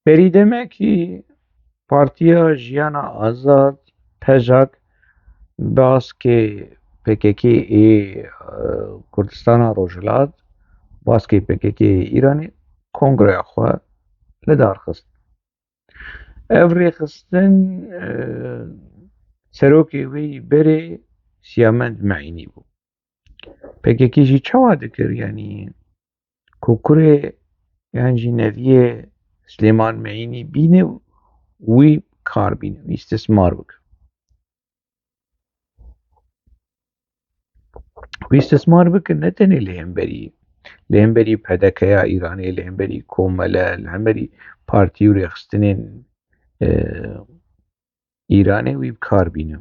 بری دمکی پارتیا ژیانا ئازاد پەژاک باسکێ پێکێکی کوردستانە ڕۆژهەڵات باسکێ پێکێکی ئیرانی کۆنگرەیا خwe li darxist. Ev rêxistin serokê wê berê Siyamend Meînî bû. PKK jî çawa dikir yanî ku kurê yan jî neviyê Silêman Meînî bîne û wî kar bîne, wî istismar bike. Wî istismar bikin ne tenê li hemberî PDKya Îranê, li hemberî Komele, li hemberî partî û rêxistinên Îranê wî bi kar bîne.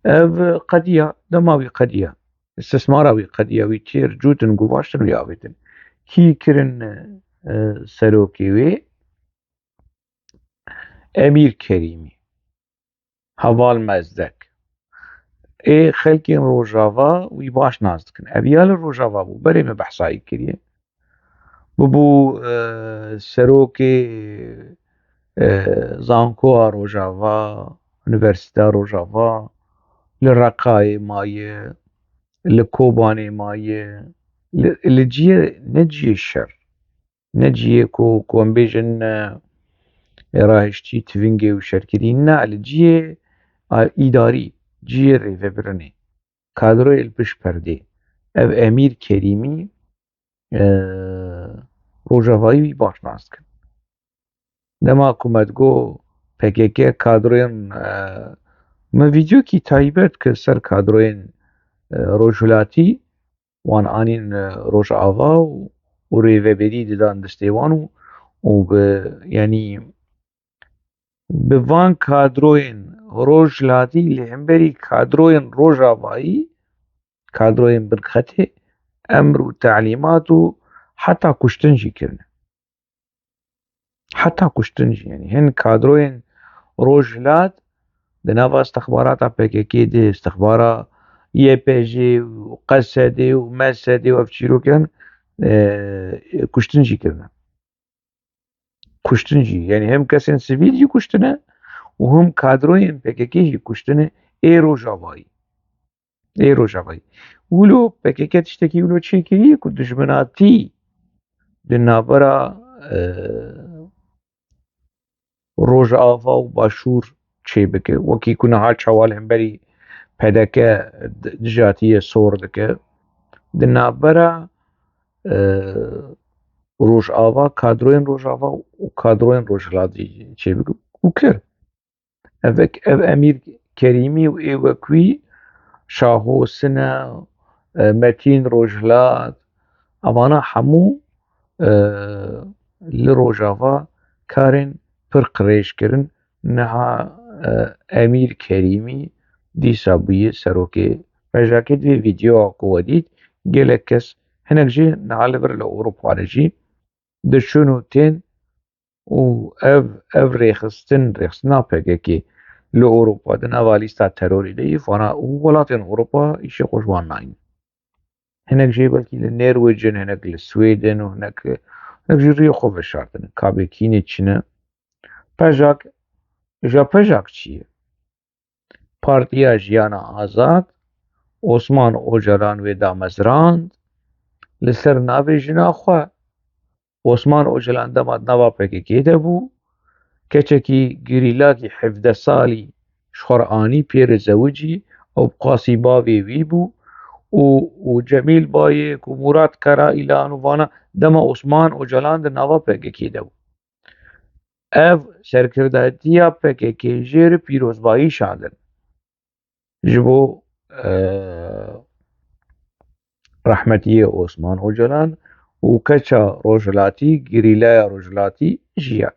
Ev qediya dema wî qediya istismara wî qediya wî çêr cûtin û baştin wî avêtin. Kî kirin serokê wê? Emîr Kerîmî, Heval Mezdek. Xelkên Rojava wî baş nas dikin. Ev ya li Rojava bû, berê me behsayî kiriye. Bibû serokê zankoya Rojava, Unîversîteya Rojava, li Reqayê maye, li Kobanê maye, li ciyê ne ciyê şer, ne ciyê ku em bêjin rahiştî, tivingê û şerkirî, ne li ciyê îdarî, ciyê rêvebirinê, kadroyê li pişt perdê. Ev Emîr Kerîmî Rojavayî wî baş nas dikin. Dema ku me digot PKK kadroyên me vîdyokî taybet kir ser kadroyên rojhilatî wan anîn Rojava û rêveberî didan destê wan û bi yanî bi van kadroyên rojhilatî li hemberî kadroyên Rojavayî, kadroyên binxetê emr û telîmat û heta kuştin jî kirine. Heta kuştin jî yanî hin kadroyên rojhilat di nava istixbarata PKK de istixbara YPJ û Qesedê û Mesedê û ev çîrokan kuştin jî kirine. Kuştin jî yanî hem kesên sivîl jî kuştine û hem kadroyên PKK jî kuştine ê Rojavayî. Ê Rojavayî. Wilo PKK tiştekî wilo çê kiriye ku dijminatî di navbera Rojava û Başûr çê bike. Wekî ku niha çawa li hemberî PDK dijatiye sor dike. Di navbera Rojava kadroyên Rojava û kadroyên rojhilatî çê bike û kir. Ev Emîr Kerîmî û ê wek wî Şaho Sine, Metîn Rojhilat evana hemû li Rojava karên pir qirêj kirin. Niha Emîr Kerîmî dîsa bûye serokê Pejakê divê vîdyoya ku we dît gelek kes hinek jî niha li vir li Ewropa de jî diçûn û tên û ev rêxistina PKK li Ewropa di nava lîsta terorî de yî fana û welatên Ewropa îşê xwe ji wan nayînin. Hinek jî belkî li Nêrwêcin, hinek li Swêdên û hinek jî rêya xwe veşartin. Kabê Kînê çîne. Pejak ja Pejak çi ye? Partiya Jiyana Azad Osman Ocalan wê damezrand li ser navê jina xwe. Osman Ocalan dema di nava PKK de bû. Keçekî girîlakî 17 salî ji xwe re anî pêrê zewicî ew bi qasî bavê wî bû û Cemîl Bayê ku Murad Karaîlan û vana dema Osman Ocalan di nava PKK de bû. Ev serkirdatiya PKK jê re pîrozbayî şandin ji bo rehmetiyê Osman Ocalan û keça rojhilatî, girîlaya rojhilatî jiya.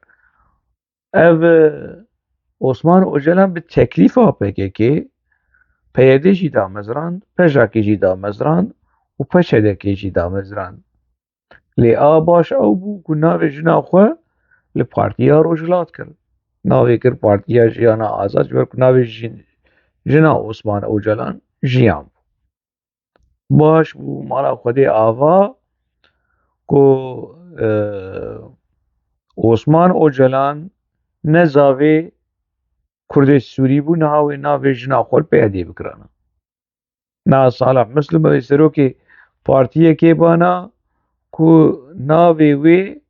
Ev Osman Ocalan bi teklîfa PKK PYD jî damezrand, Pejakê jî damezrand û Peçedekê jî damezrand. Lê a baş ew bû ku navê jina xwe li Partiya Rojhilat kir. Navê kir Partiya Jiyana Azad ji ber ku navê jina Osman Ocalan Jiyan bû. Baş bû mala Xwedê ava ku Osman Öcalan ne zavê Kurdê Sûrî bû niha wê navê jina xwe peyedê bikirane. Niha Salih Muslim ew ê serokê partiyekê bana ku navê wê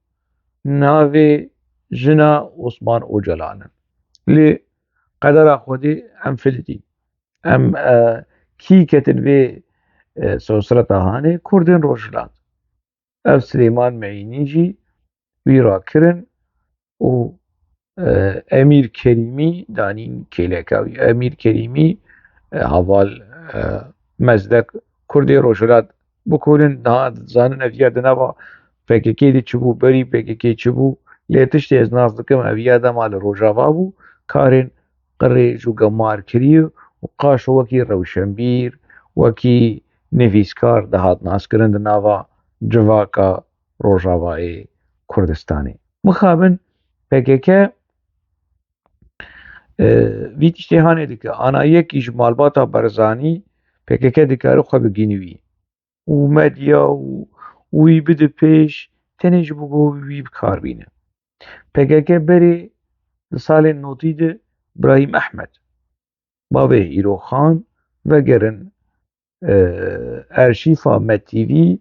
navê jina Osman Öcalan in. Lê qedera Xwedê em fil dîn. Em kî ketin vê sosreta hanê Kurdên Rojhilat. Ev Silêman Meînî jî wî rakirin û Emîr Kerîmî danîn kêleka wî. Emîr Kerîmî heval mezdek Kurdê Rojhilat bikolin niha dizanin eviya di nava PKK de çibû berî PKK çibû lê tiştê ez nas dikim eviya dema li Rojava bû karên qirêj û gemar kiriye û qaşo wekî Rewşenbîr wekî nivîskar dihat naskirin di nava civaka Rojavayê Kurdistanê. Mixabin PKK vî tiştê hanê dike ana yekî ji malbata Barzanî PKK dikare xwe bigîne wî û medya û wî bide pêş tenê ji bo wî bikarbîne. PKK berê di salên notî de Birahîm Ehmed bavê Îroxan vegerin erşîfa MedTV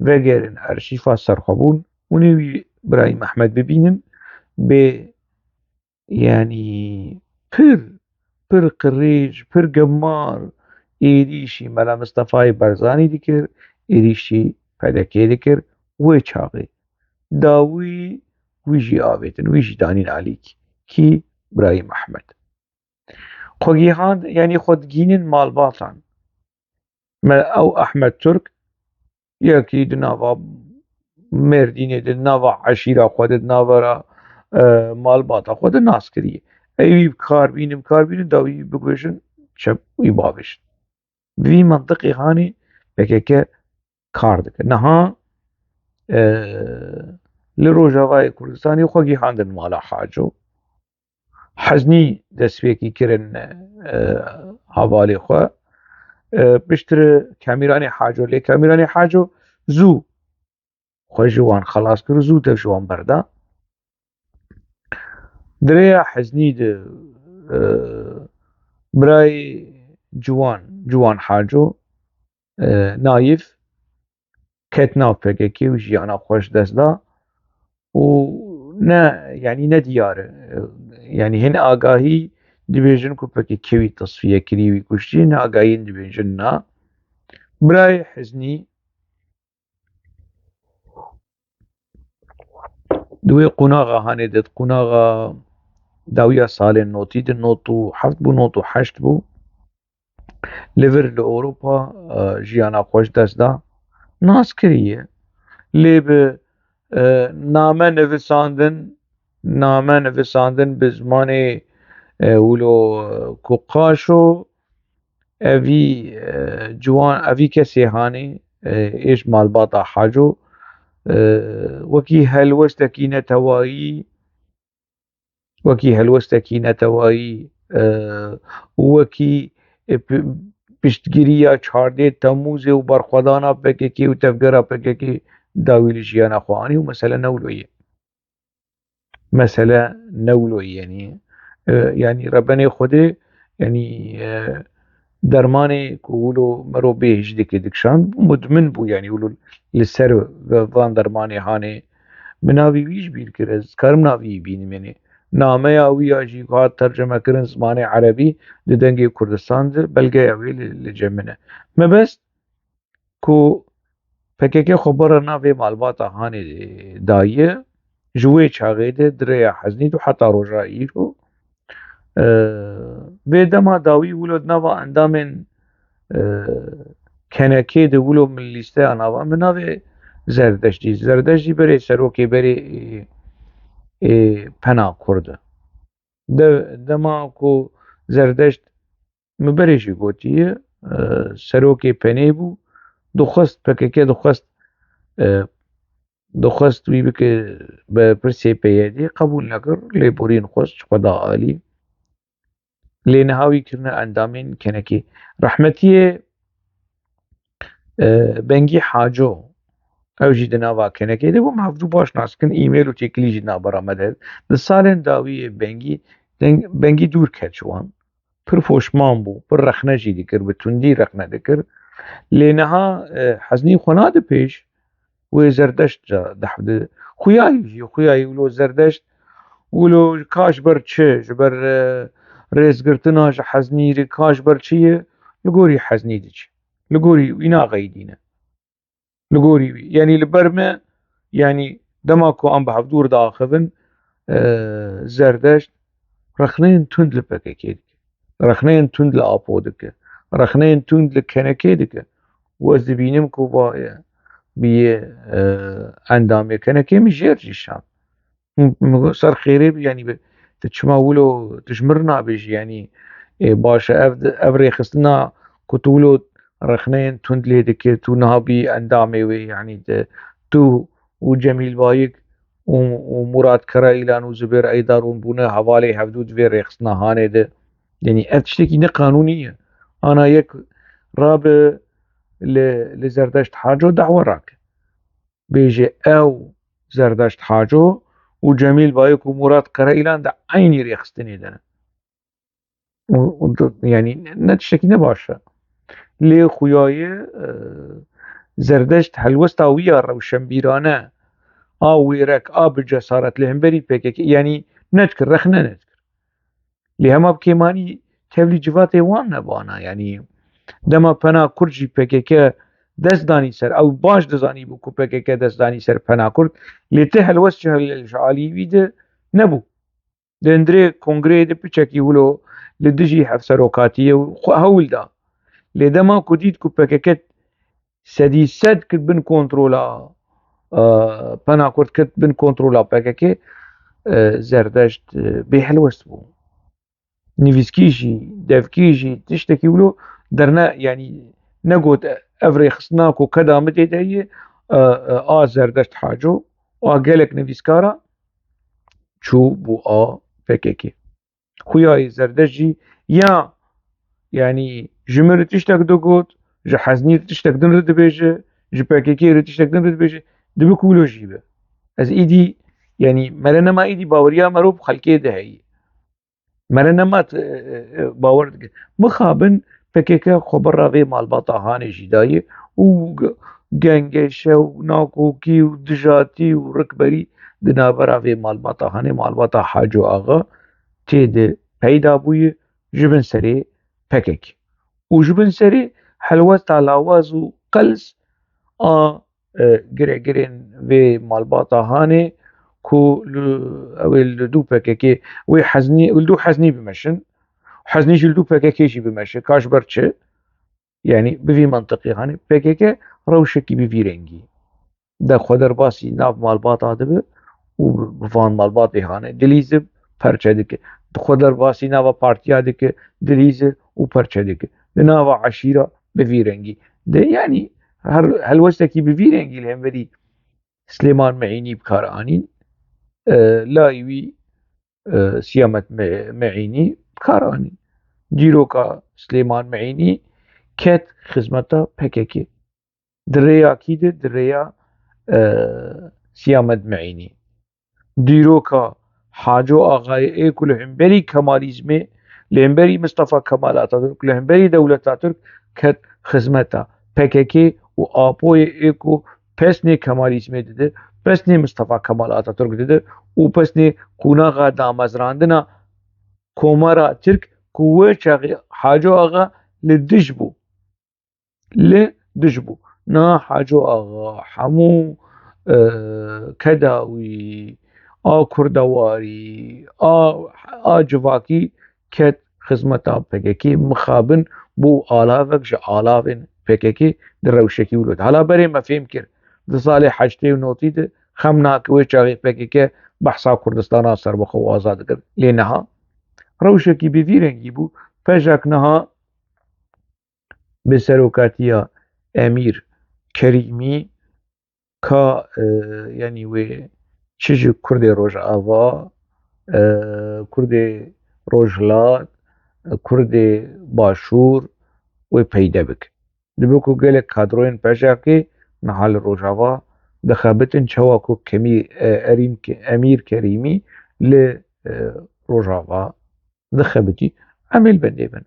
vegerin erşîfa Serxwebûn hûnê wî Birahîm Ehmed bibînin bê yanî pir qirêj pir gemar êrîşî Mela Mistefayê Barzanî dikir êrîşî PKK dikir wê çaxê da wî wî jî avêtin wî jî danîn alîk kî Birahîm Ehmed. Xwegîhan yanî xwe digînin malbatan ew Ehmed Türk yekî di nava Mêrdînê de di nava eşîra xwe de di navbera malbata xwe de nas kiriye. Ew wî bikarbînin da wî bikujin çep wî bavêjin. Bi vî mantiqê hanê PKK kar dike. Niha li Rojavayê Kurdistanê xwegîhan din mala Haco. Heznî destpêkî kirin hevalê xwe piştre Kamîranê Haco lê Kamîranê Haco zû xwe ji wan xelas kir û zû dev ji wan berda. Dirêya Heznî de birayê Ciwan Haco Nayîf ket nav PKK û jiyana xwe ji dest da û ne diyar e yanî hin agahî dibêjin ku PKK wî tasfiye kirî wî kuştî hin agahiyên dibêjin na. Birayê Heznî di wê qunaxa hanê de qunaxa dawiya salên notî de not û heft bû not û heşt bû li vir li Ewropa jiyana xwe ji dest da nas kiriye lê bi name nivisandin bi zimanê wilo ku qaşo evî ciwan evî kesê hanê êş malbata Haco wekî helwestekî netewayî wekî piştgiriya çardê Temmûzê û berxwedana PKK û tevgera PKK dawî li jiyana xwe anî û mesele ne wilo ye. Mesele ne wilo ye yanî rebenê Xwedê yanî dermanê ku wilo mirov bêhişdekê dikişand mudmin bû yanî wilo li ser van dermanê hanê bi navê wî jî bîr kir ez dikarim navê wî bînim yanî nameya wî ya jî hat tercemekirin zimanê Erebî di dengê Kurdistan de belgeya wê li cem min e. Mebest ku PKK xwebera navê malbata hanê daye ji wê çaxê de dirêya Heznî û heta roja îro vê dema dawî wilo di nava endamên kenekê de wilo min lîsteya navan bi navê Zerdeştî berê serokê berê Pena Kurd e. Dema ku Zerdeşt min berê jî gotiye serokê penê bû dixwest PKK dixwest wî bike bi pirsê peyedê qebûl nekir lê borîn xwest ji xwe da alî lê niha wî kirine endamên kenekê. Rehmetiyê Bengî Haco او جی دناوا کنکی ده بوم هفدو باش ناسکن ایمیل و تکلی جی نابرا مده ده سالن داوی بنگی دور کد شوان پر فوشمان بو پر رخنه جی دکر بتوندی رخنه دکر لینها حزنی خوناد پیش و زردشت دحد خویایی ولو زردشت ولو کاش بر چه جبر رزگرتنا جا حزنی ری کاش بر چیه لگوری حزنی دیچ لگوری اینا غیدینه لگوری يعني لبرمه يعني دماكو ام بحضور داخفن زردشت رخنين تند لبكيكيدك رخنين تند لابودك رخنين تند لكنكيدك وزبينمكو با بي اندامي كنكي مجير جيشان صار خيري يعني تشماولو تشمرنا بيش يعني باشا افري خصنا كتولو رخنين تند ليدك تو نهابي اندامي وي يعني تو وجميل بايك ومراد كرايلان وزبير ايدارون بونا حوالي حدود في رخصنا هاني ده يعني اتشتكي نه قانونية انا يك راب لزردشت حاجو دعوة راك بيجي او زردشت حاجو وجميل بايك ومراد كرايلان ده عيني رخصتني ده يعني نتشتكي نباشا لي خوياي زردشت هلوستا ويا روشنبيرانه ويرك بجسارت لهمبري بيكك يعني نذكر رخنا نذكر لهما بكيماني تبلي جواتي وان نبانا يعني دما پنا كرجي بيكك دست داني سر او باش دزاني بو بيكك دست داني سر پنا كرد لته هلوسه الشعالي ويده نبو دندري كونغري دي بيچكي ولو لدجي حفسروكاتيه وهول دا لدما كديد كو بيكك سدي سد كد بن كنترولا پنا كرد كد بن كنترولا بيكك زردشت بهلوست بو نيفسكيجي دافكيجي تشتكي ولو درنا يعني نقول افري خصناكو كدا متى داي زردشت حاجو قالك نيفسكارا شو بو بكيكي خوياي زردشجي يا يعني جمر تشتك دوغوت جا حزني تشتك دنرد بيجي جا بكيكي تشتك دنرد بيجي دبكولو جيبه از ايدي يعني مرنا ما ايدي باوريا مروب خلقي ده هي مرنا ما باور دك مخابن پکیکه خبر راوی مالباتا هانه جدایی و گنگشه و ناکوکی و دجاتی و رکبری دنابر راوی مالباتا هانه مالباتا حاجو آغا تید پیدا بوی جبن سری پکیک و جبن سری حلوات تالاواز و قلس گره گرین وی مالباتا هانه كو لدو بكاكي ويحزني ولدو حزني بمشن حزنيش ولدو بكاكيشي بمشن كاش برتشي يعني بفي منطقي هاني بكاكي روشكي بفي رنجي دا خدر باسي ناف مالبات هذا وبفان مالبات هاني دليزب پرچه دك خدر باسي ناف بارتيا دك دليزب وپرچه دك ناف عشيرة بفي رنجي ده يعني هل وستكي بفي رنجي لهم بدي سليمان معيني بكارانين لايوي سيامت معيني بكاراني جيروكا سليمان معيني كت خدمتا بككي دريا كيد دريا سيامت معيني ديروكا حاجو آغاي ايكو لهمبري كماليزمي لهمبري مصطفى كمال اتاتورك لهمبري دولة اتاتورك كت خدمتا بككي و آبوي ايكو پسني كماليزمي دده پسني مصطفى كمال اتاتورك دده و پسني قوناغا دامزراندنا كومارا ترك كوه حاجو آغا لدجبو نا حاجو آغا حمو كداوي كردواري جواكي كت خدمتا بككي مخابن بو آلافك جا آلافن بككي دروشكي ولد هلا بري ما فهم كر دصالي حاجتي ونوتي ده خمناك ويشاغي بككي بحثا كردستانا سر بخو آزاد كر لينها روشكي بفيرنجي بو فجاك نها بسروكاتيا امير كريمي كا يعني وي چجي كردي روج آوا كردي روجلات كردي باشور وي پیدا بك دبكو گلك كادروين پجاكي نحال روج آوا دخابتن شواكو أمير كريمي ل روجافا دخابتي عمل بندبن.